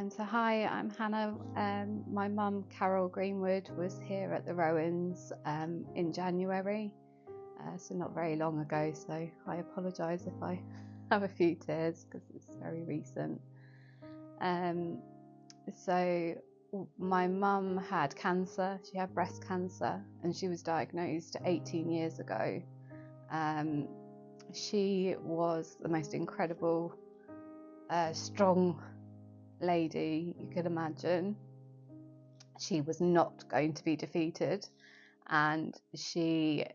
So hi, I'm Hannah. My mum, Carol Greenwood, was here at the Rowans in January, so not very long ago. So I apologise if I have a few tears because it's very recent. Um, so my mum had cancer. She had breast cancer, and she was diagnosed 18 years ago. She was the most incredible, strong lady you could imagine. She was not going to be defeated, and she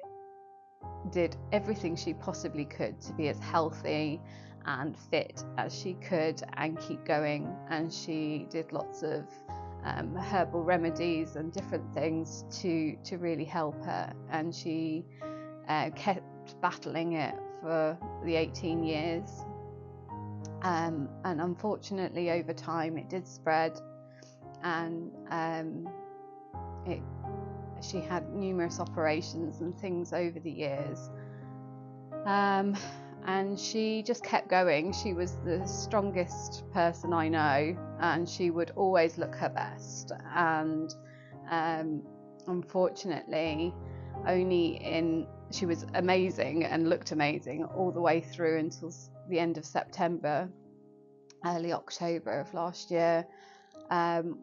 did everything she possibly could to be as healthy and fit as she could and keep going. And she did lots of herbal remedies and different things to really help her, and she kept battling it for the 18 years. And unfortunately, over time, it did spread, and she had numerous operations and things over the years. And she just kept going. She was the strongest person I know, and she would always look her best. And unfortunately, she was amazing and looked amazing all the way through until the end of September, early October of last year,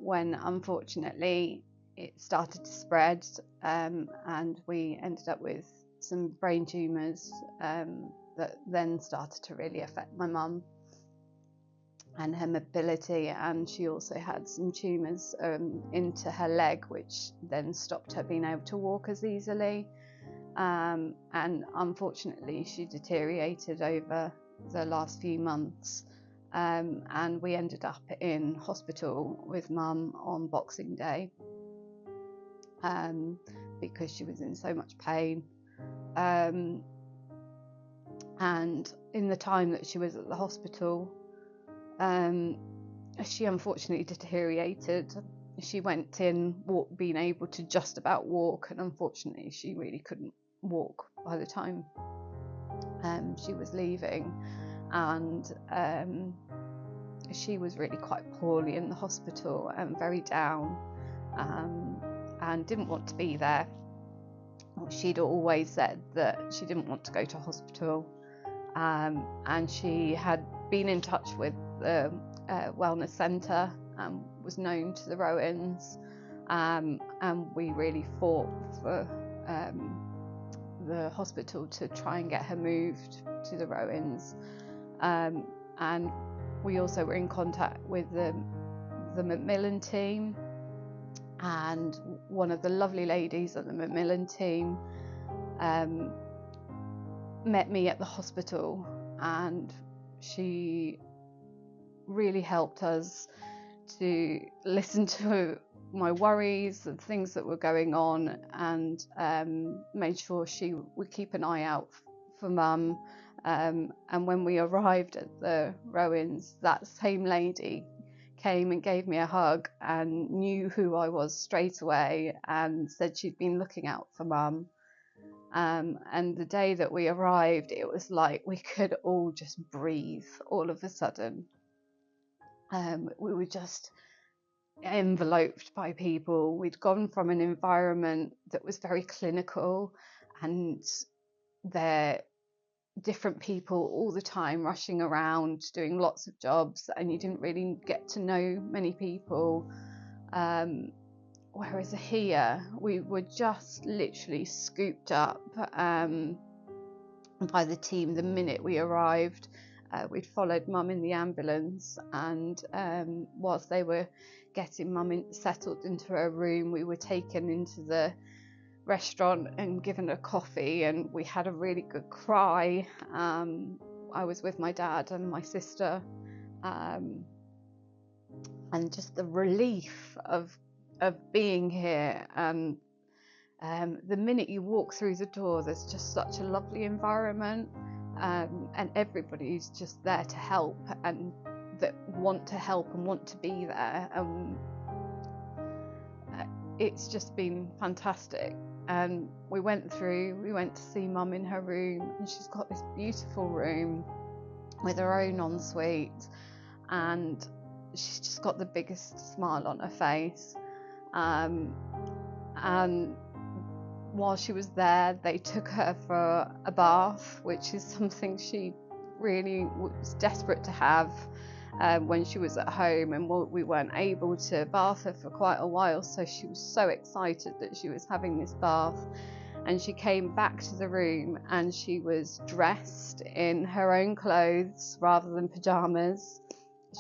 when unfortunately it started to spread, and we ended up with some brain tumours that then started to really affect my mum and her mobility, and she also had some tumours into her leg, which then stopped her being able to walk as easily, and unfortunately she deteriorated over the last few months. And we ended up in hospital with mum on Boxing Day, because she was in so much pain. And in the time that she was at the hospital, she unfortunately deteriorated. She went in being able to just about walk, and unfortunately she really couldn't walk by the time she was leaving. And she was really quite poorly in the hospital and very down, and didn't want to be there. She'd always said that she didn't want to go to hospital, and she had been in touch with the wellness centre and was known to the Rowans, and we really fought for the hospital to try and get her moved to the Rowans. And we also were in contact with the Macmillan team, and one of the lovely ladies at the Macmillan team met me at the hospital, and she really helped us to listen to my worries and things that were going on, and made sure she would keep an eye out for mum. And when we arrived at the Rowans, that same lady came and gave me a hug and knew who I was straight away, and said she'd been looking out for mum. And the day that we arrived, it was like we could all just breathe all of a sudden. We were just enveloped by people. We'd gone from an environment that was very clinical, and there different people all the time rushing around doing lots of jobs, and you didn't really get to know many people. Whereas here we were just literally scooped up by the team the minute we arrived. We'd followed mum in the ambulance, and whilst they were getting mum settled into her room, we were taken into the restaurant and given a coffee, and we had a really good cry. I was with my dad and my sister, and just the relief of being here. And the minute you walk through the door, there's just such a lovely environment, and everybody's just there to help, and that want to help and want to be there. It's just been fantastic. And we went to see mum in her room, and she's got this beautiful room with her own ensuite, and she's just got the biggest smile on her face. And while she was there, they took her for a bath, which is something she really was desperate to have when she was at home, and we weren't able to bath her for quite a while, so she was so excited that she was having this bath. And she came back to the room and she was dressed in her own clothes rather than pajamas.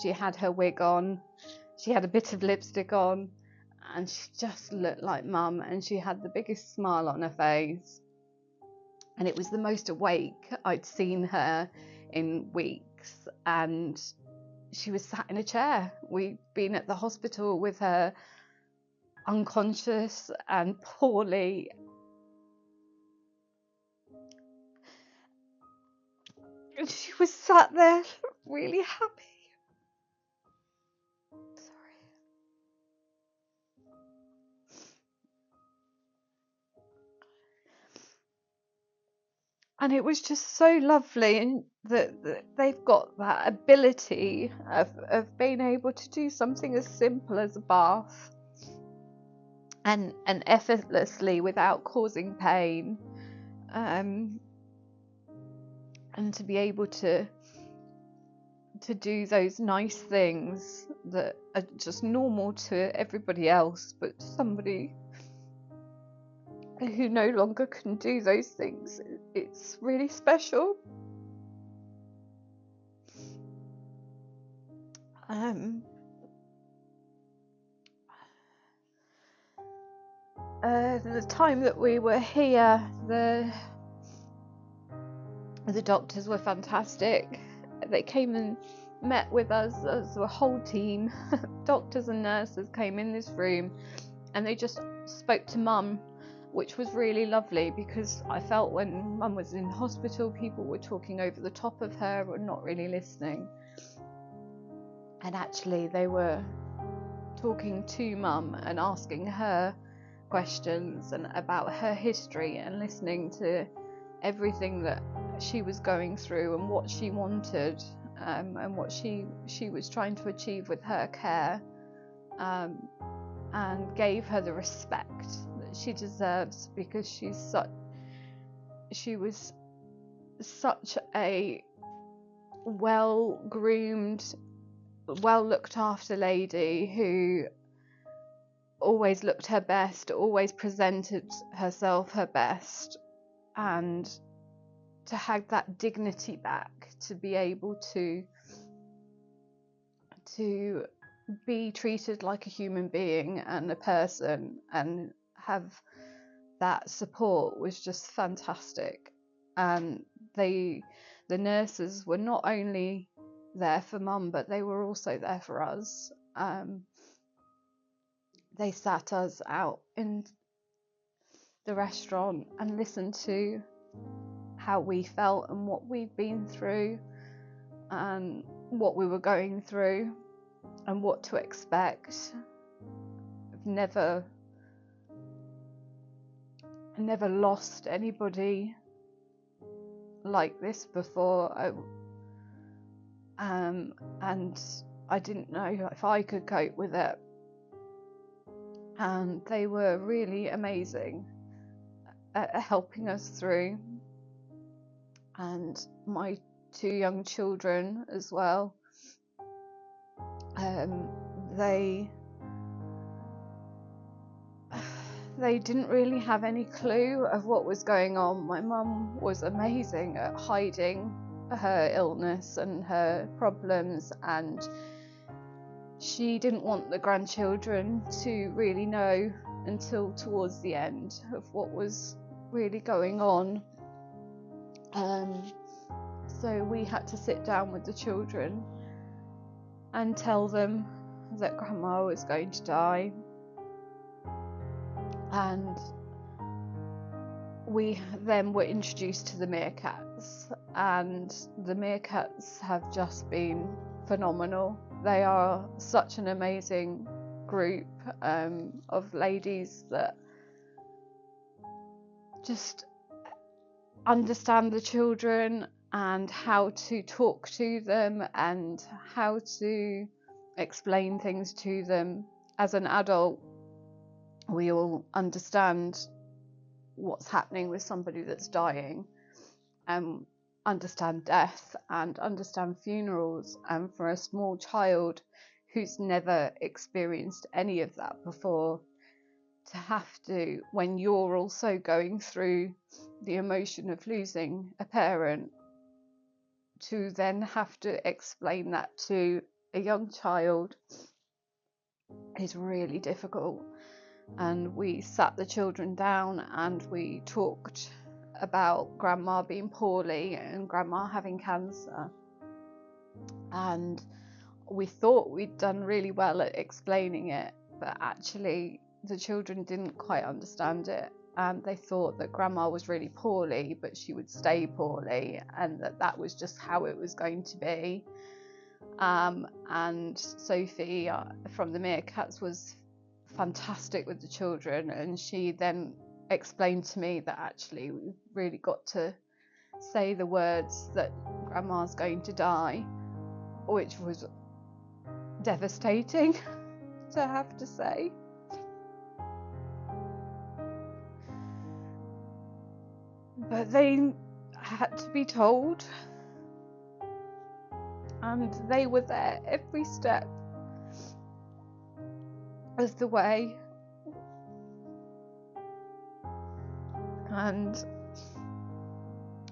She had her wig on, she had a bit of lipstick on, and she just looked like Mum, and she had the biggest smile on her face. And it was the most awake I'd seen her in weeks. And she was sat in a chair. We'd been at the hospital with her unconscious and poorly. And she was sat there really happy. Sorry. And it was just so lovely, and that they've got that ability of being able to do something as simple as a bath, and effortlessly without causing pain, and to be able to do those nice things that are just normal to everybody else, but somebody who no longer can do those things, it's really special. The time that we were here, the doctors were fantastic. They came and met with us as a whole team. Doctors and nurses came in this room and they just spoke to Mum, which was really lovely, because I felt when Mum was in hospital, people were talking over the top of her and not really listening. And actually they were talking to Mum and asking her questions and about her history, and listening to everything that she was going through and what she wanted, and what she was trying to achieve with her care, and gave her the respect that she deserves, because she was such a well-groomed, well-looked after lady who always looked her best, always presented herself her best, and to have that dignity back, to be able to be treated like a human being and a person, and have that support, was just fantastic. And the nurses were not only there for Mum, but they were also there for us. They sat us out in the restaurant and listened to how we felt and what we'd been through and what we were going through and what to expect. I've never lost anybody like this before, and I didn't know if I could cope with it. And they were really amazing at helping us through. And my 2 young children as well, they didn't really have any clue of what was going on. My mum was amazing at hiding her illness and her problems, and she didn't want the grandchildren to really know until towards the end of what was really going on. So we had to sit down with the children and tell them that Grandma was going to die. And we then were introduced to the meerkats, and the meerkats have just been phenomenal. They are such an amazing group of ladies that just understand the children and how to talk to them and how to explain things to them. As an adult, we all understand what's happening with somebody that's dying, and understand death and understand funerals. And for a small child who's never experienced any of that before, to have to, when you're also going through the emotion of losing a parent, to then have to explain that to a young child is really difficult. And we sat the children down and we talked about grandma being poorly and grandma having cancer, and we thought we'd done really well at explaining it, but actually the children didn't quite understand it, and they thought that grandma was really poorly but she would stay poorly, and that was just how it was going to be. And Sophie from the Meerkats was fantastic with the children, and she then explained to me that actually we've really got to say the words that grandma's going to die, which was devastating to have to say. But they had to be told, and they were there every step of the way. And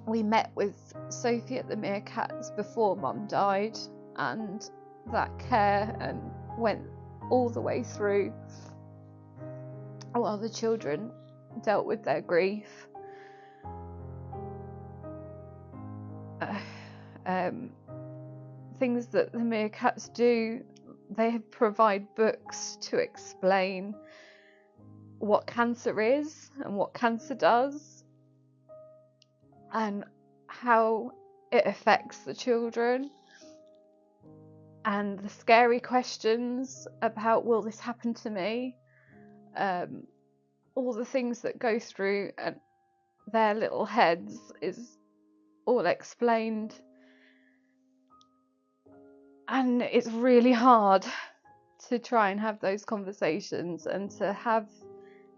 we met with Sophie at the Meerkats before Mum died, and that care and went all the way through while the children dealt with their grief. Things that the Meerkats do, they provide books to explain what cancer is and what cancer does and how it affects the children, and the scary questions about, will this happen to me? All the things that go through their little heads is all explained. And it's really hard to try and have those conversations, and to have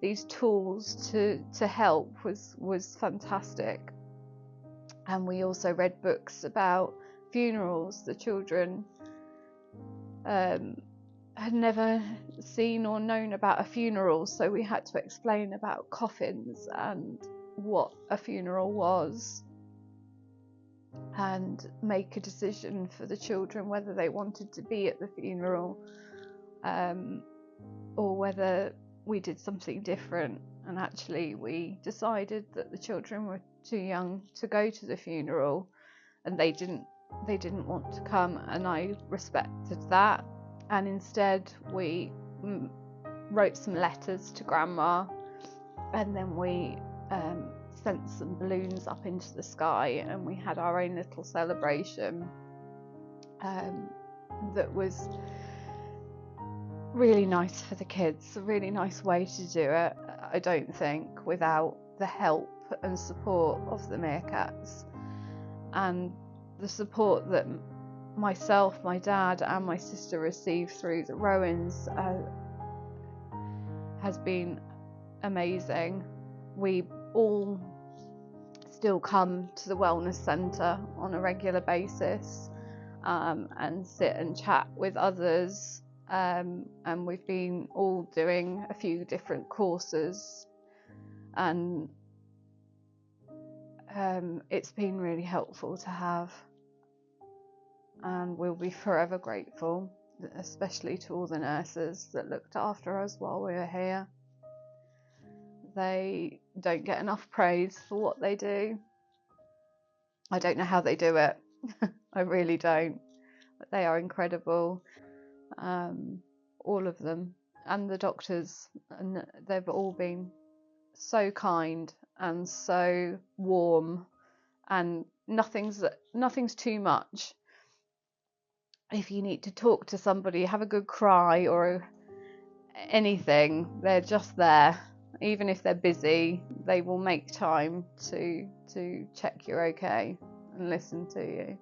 these tools to help was fantastic. And we also read books about funerals. The children had never seen or known about a funeral, so we had to explain about coffins and what a funeral was, and make a decision for the children whether they wanted to be at the funeral, or whether we did something different. And actually we decided that the children were too young to go to the funeral, and they didn't want to come, and I respected that. And instead we wrote some letters to grandma, and then we sent some balloons up into the sky, and we had our own little celebration that was really nice for the kids, a really nice way to do it. I don't think without the help and support of the Meerkats, and the support that myself, my dad and my sister received through the Rowans has been amazing. We all still come to the wellness centre on a regular basis and sit and chat with others, and we've been all doing a few different courses, and it's been really helpful to have, and we'll be forever grateful, especially to all the nurses that looked after us while we were here. They don't get enough praise for what they do. I don't know how they do it. I really don't. But they are incredible. All of them, and the doctors, and they've all been so kind and so warm, and nothing's too much. If you need to talk to somebody, have a good cry or anything, they're just there. Even if they're busy, they will make time to check you're okay and listen to you.